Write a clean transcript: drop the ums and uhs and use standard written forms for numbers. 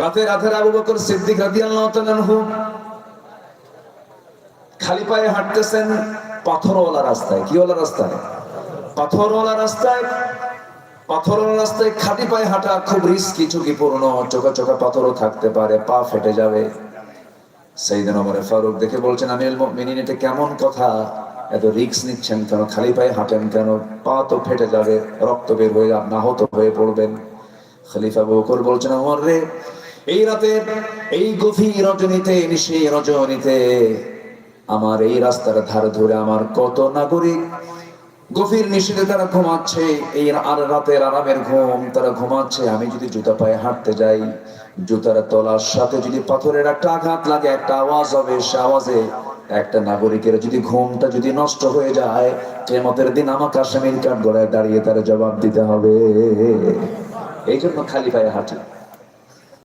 রাতের আধারে আবু বকর সিদ্দিক রাদিয়াল্লাহু তাআলা আনহু খালি পায়ে হাঁটতেছেন পাথরওয়ালা রাস্তায়। কি ওয়ালা রাস্তায়? পাথরওয়ালা রাস্তায়। পাথরওয়ালা রাস্তায় খালি পায়ে হাঁটা খুব রিস্কি, ঝুঁকিপূর্ণ। চোখা চোখা পাথরও থাকতে পারে, পা ফেটে যাবে। সাইয়েদনা ওমর ফারুক দেখে বলছেন, আমিরুল মুমিনিন, এটা কেমন কথা? এত রিস্ক নিচ্ছেন কেন? খালি পায়ে হাঁটেন কেন? পা তো ফেটে যাবে, রক্ত বের হয়ে আহত হয়ে পড়বেন। খলিফা আবু বকর বলছেন, ওমর রে, এই রাতে, এই গভীর রজনীতে, নিশি রজনীতে আমার এই রাস্তার ধারে ধরে আমার কত নাগরিক গভীর নিশীথে তারা ঘুমাচ্ছে, এই আর রাতের আরামের ঘুম তারা ঘুমাচ্ছে। আমি যদি জুতা পায়ে হাঁটতে যাই, জুতার তলার সাথে যদি পাথরের একটা আঘাত লাগে, একটা আওয়াজ হবে, সে আওয়াজে একটা নাগরিকের যদি ঘুমটা যদি নষ্ট হয়ে যায়, কিয়ামতের দিন আমাকে আসামির কাঠগড়ায় দাঁড়িয়ে তার জবাব দিতে হবে। এই জন্য খালি পায়ে হাঁটি।